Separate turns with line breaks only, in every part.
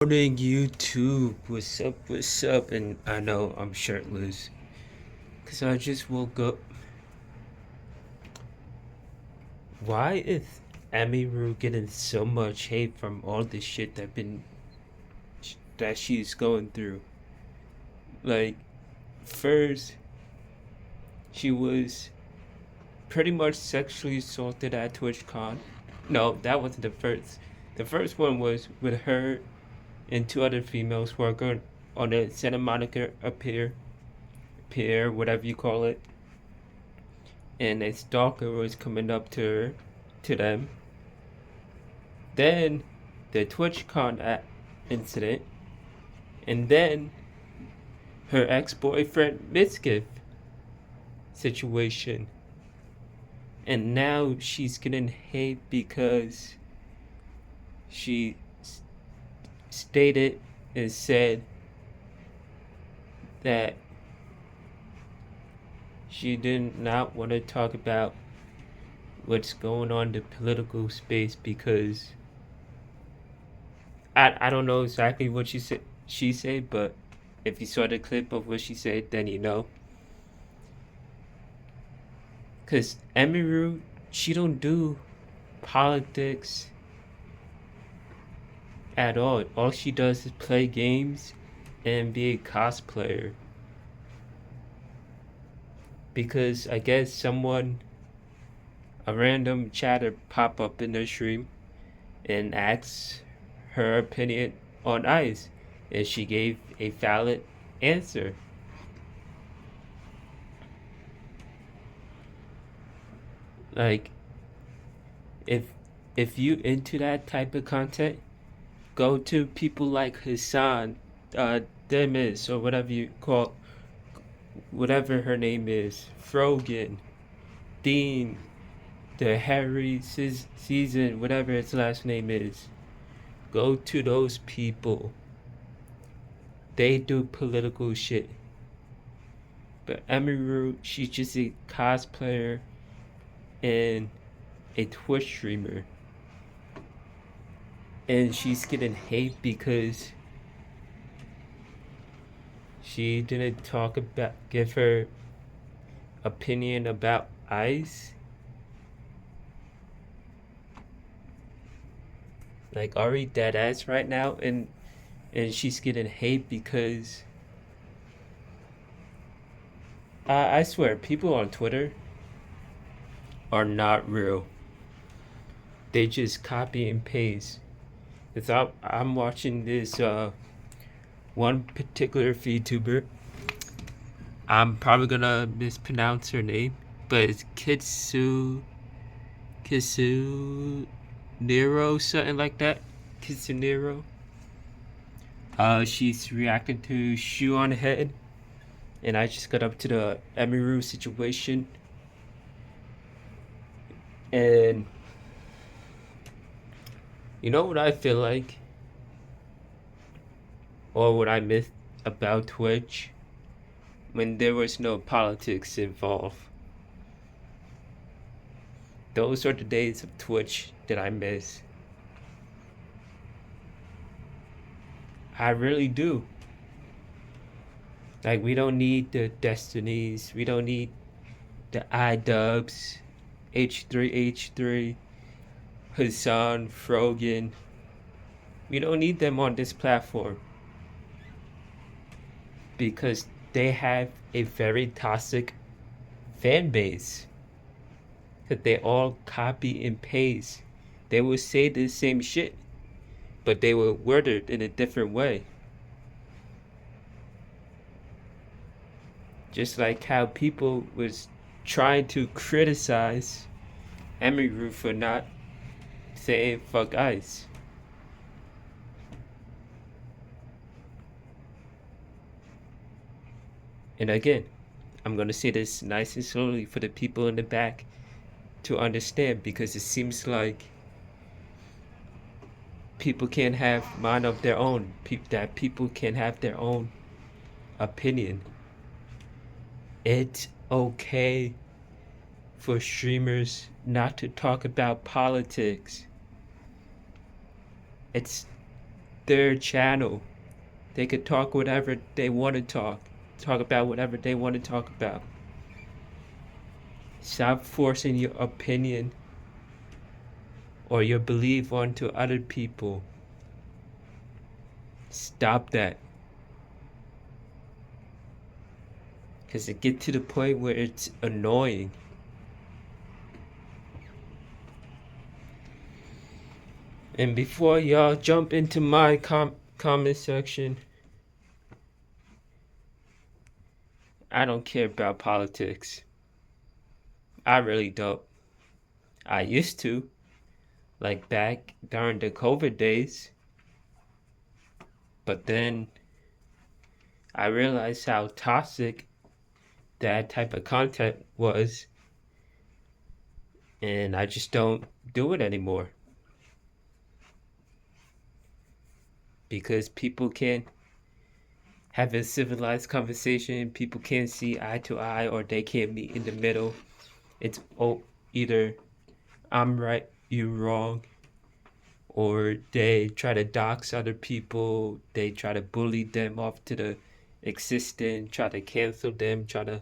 Morning, YouTube. What's up? What's up? And I know I'm shirtless because I just woke up. Why is emiru getting so much hate from all the shit that she's going through? Like, first, she was pretty much sexually assaulted at TwitchCon. No, that wasn't the first. The first one was with her and two other females working on the Santa Monica pier, whatever you call it, and a stalker was coming up to them. Then the TwitchCon incident, and then her ex-boyfriend Mitzgift situation, and now she's getting hate because she stated and said that she did not want to talk about what's going on in the political space because I don't know exactly what she said, but if you saw the clip of what she said, then you know. Cause emiru, she don't do politics at all. All she does is play games and be a cosplayer. Because I guess a random chatter pop up in their stream and asks her opinion on ice, and she gave a valid answer. Like, if you into that type of content, go to people like Hassan, Demis, or whatever her name is, Frogan, Dean, the Harry season, whatever his last name is. Go to those people. They do political shit. But emiru, she's just a cosplayer and a Twitch streamer. And she's getting hate because she didn't give her opinion about ice. Like, Ari dead ass right now, and she's getting hate because I swear people on Twitter are not real. They just copy and paste. Cause I'm watching this one particular VTuber. I'm probably gonna mispronounce her name, but it's Kitsu Nero, something like that. Kitsunero. She's reacting to Shoe on Head, and I just got up to the emiru situation, and you know what I feel like, or what I missed about Twitch, when there was no politics involved. Those are the days of Twitch that I miss. I really do. Like, we don't need the Destinies. We don't need the iDubbbz, H3H3, Hassan, Frogan. We don't need them on this platform. Because they have a very toxic fan base. Because they all copy and paste. They will say the same shit, but they will word it in a different way. Just like how people was trying to criticize emiru for not saying fuck ice. And again, I'm gonna say this nice and slowly for the people in the back to understand, because it seems like people can't have mind of their own. That people can have their own opinion. It's okay for streamers not to talk about politics. their channel. They could talk whatever they want to talk about whatever they want to talk about. Stop forcing your opinion or your belief onto other people. Stop that. Because it gets to the point where it's annoying. And before y'all jump into my comment section, I don't care about politics. I really don't. I used to, like back during the COVID days. But then I realized how toxic that type of content was, and I just don't do it anymore. Because people can't have a civilized conversation, people can't see eye to eye, or they can't meet in the middle. It's either I'm right, you're wrong, or they try to dox other people, they try to bully them off to the existence, try to cancel them, try to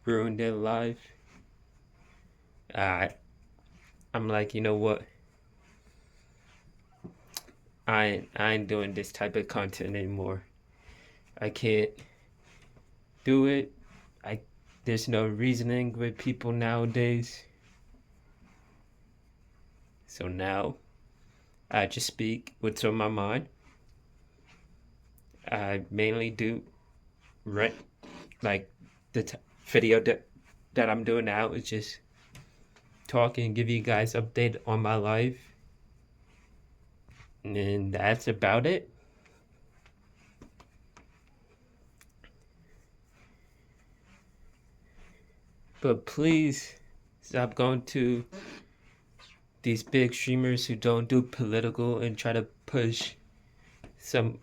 ruin their life. I'm like, you know what? I ain't doing this type of content anymore. I can't do it. There's no reasoning with people nowadays. So now I just speak what's on my mind. I mainly do rent like the video that I'm doing now is just talking, give you guys update on my life, and that's about it. But please stop going to these big streamers who don't do political and try to push some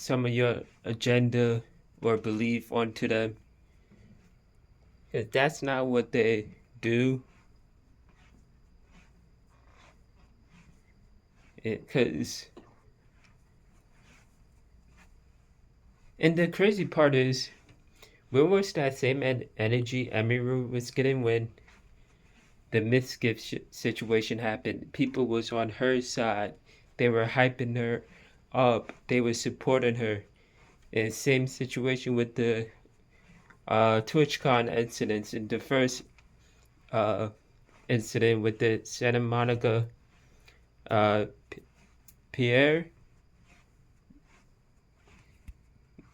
of your agenda or belief onto them. Because that's not what they do. Because and the crazy part is, where was that same energy emiru was getting when the Misgift situation happened? People was on her side. They were hyping her up. They were supporting her. And same situation with the TwitchCon incidents. In the first incident with the Santa Monica Pierre,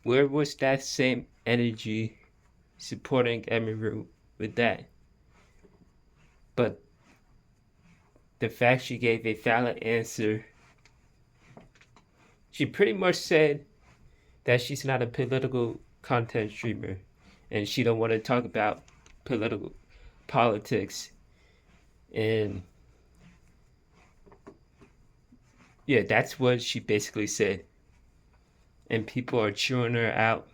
where was that same energy supporting emiru with that? But the fact she gave a valid answer, she pretty much said that she's not a political content streamer and she don't want to talk about politics. And yeah, that's what she basically said. And people are chewing her out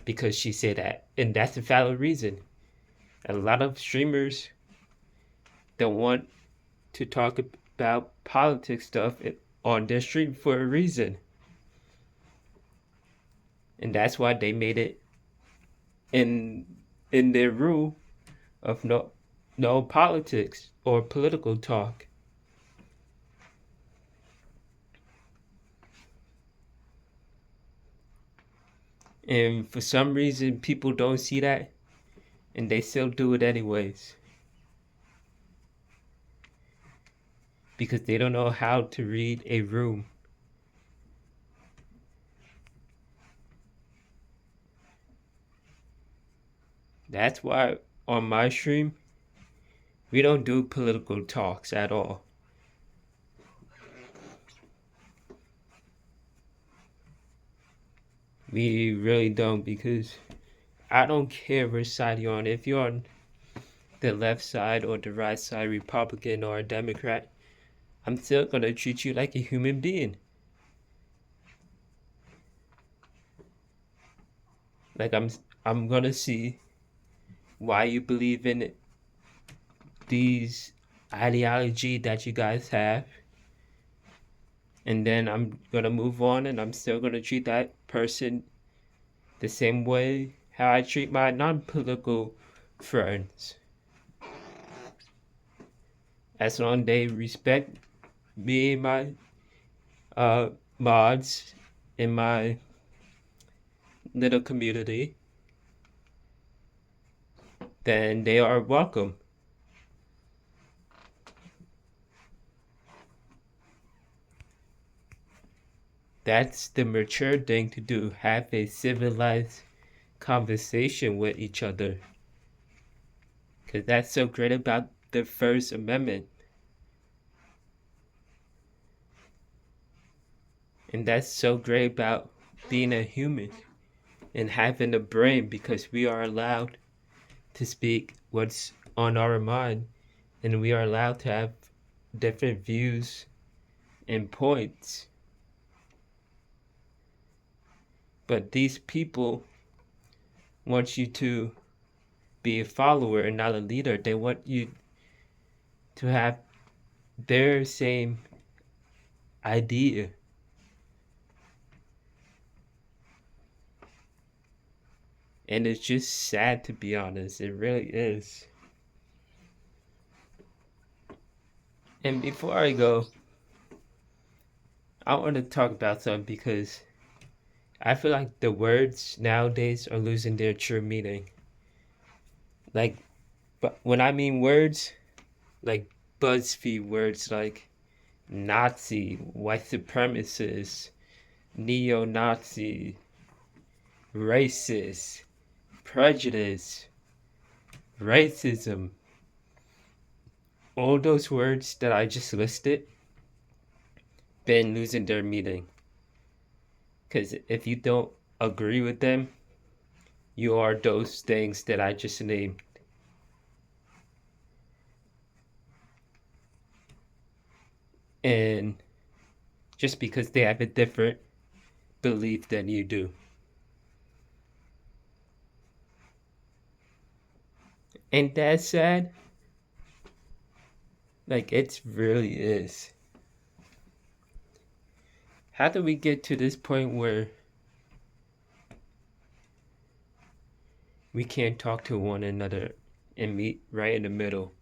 because she said that. And that's a valid reason. A lot of streamers don't want to talk about politics stuff on their stream for a reason. And that's why they made it in their rule of no politics or political talk. And for some reason people don't see that and they still do it anyways. Because they don't know how to read a room. That's why on my stream, we don't do political talks at all. We really don't, because I don't care which side you're on. If you're on the left side or the right side, Republican or a Democrat, I'm still gonna treat you like a human being. Like I'm gonna see why you believe in these ideology that you guys have, and then I'm gonna move on, and I'm still gonna treat that person the same way how I treat my non-political friends. As long as they respect me and my uh, mods in my little community, then they are welcome. That's the mature thing to do. Have a civilized conversation with each other. Because that's so great about the First Amendment. And that's so great about being a human and having a brain, because we are allowed to speak what's on our mind, and we are allowed to have different views and points. But these people want you to be a follower and not a leader. They want you to have their same idea. And it's just sad, to be honest. It really is. And before I go, I want to talk about something, because I feel like the words nowadays are losing their true meaning. Like, but when I mean words, like BuzzFeed words like Nazi, white supremacist, neo Nazi, racist, prejudice, racism, all those words that I just listed been losing their meaning. Because if you don't agree with them, you are those things that I just named. And just because they have a different belief than you do. Ain't that sad? Like, it really is. How do we get to this point where we can't talk to one another and meet right in the middle?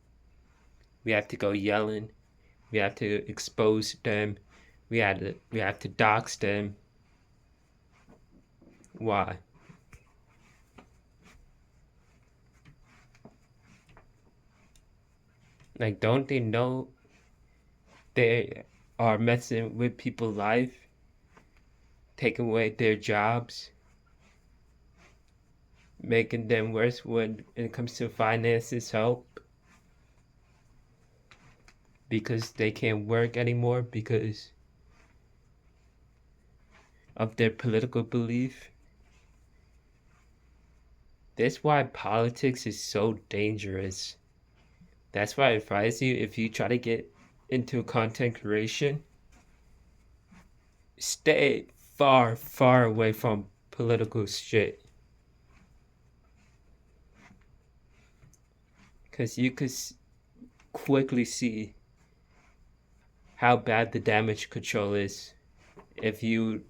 We have to go yelling. We have to expose them. We have to dox them. Why? Like, don't they know they are messing with people's life, taking away their jobs, making them worse when it comes to finances, help, because they can't work anymore because of their political belief? That's why politics is so dangerous. That's why I advise you, if you try to get into content creation, stay far, far away from political shit. Because you could quickly see how bad the damage control is if you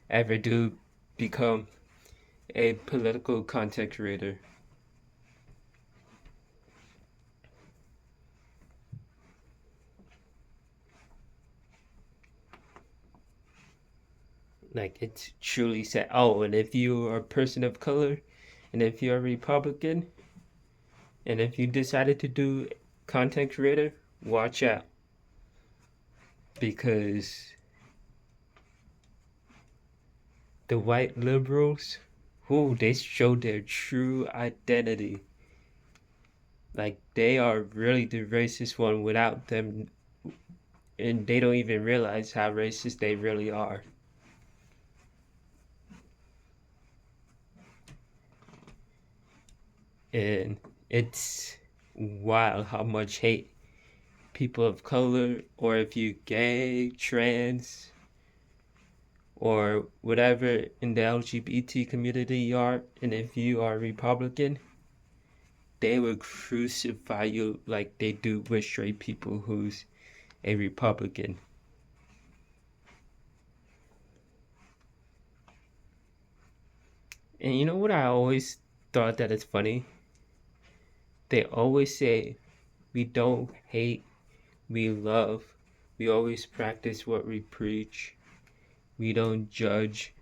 ever do become a political content creator. Like, it's truly sad. Oh, and if you are a person of color, and if you're a Republican, and if you decided to do content creator, watch out, because the white liberals, who they show their true identity. Like, they are really the racist one without them, and they don't even realize how racist they really are. And it's wild how much hate people of color, or if you gay, trans, or whatever in the LGBT community you are, and if you are Republican, they will crucify you like they do with straight people who's a Republican. And you know what I always thought that is funny? They always say we don't hate, we love. We always practice what we preach. We don't judge.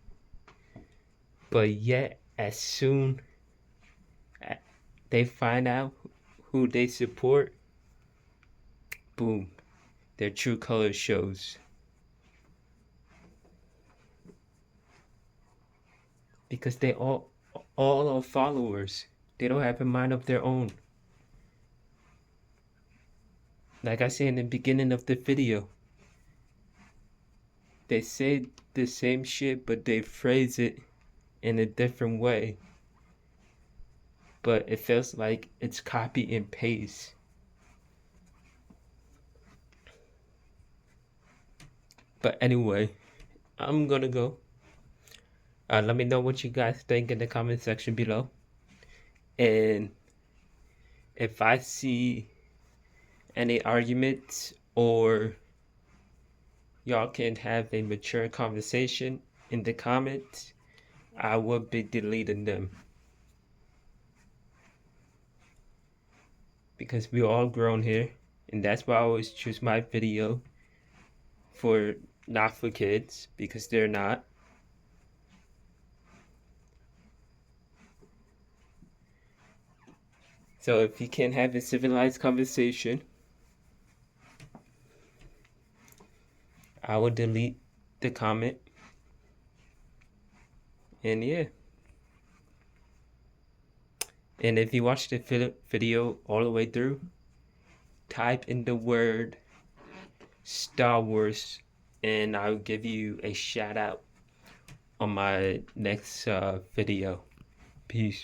But yet, as soon as they find out who they support, boom, their true color shows. Because they all are followers. They don't have a mind of their own. Like I said in the beginning of the video, they say the same shit, but they phrase it in a different way. But it feels like it's copy and paste. But anyway, I'm gonna go. Let me know what you guys think in the comment section below. And if I see any arguments or y'all can have a mature conversation in the comments, I will be deleting them. Because we're all grown here, and that's why I always choose my video for not for kids, because they're not. So if you can't have a civilized conversation, I will delete the comment. And yeah. And if you watch the video all the way through, type in the word Star Wars and I'll give you a shout out on my next video. Peace.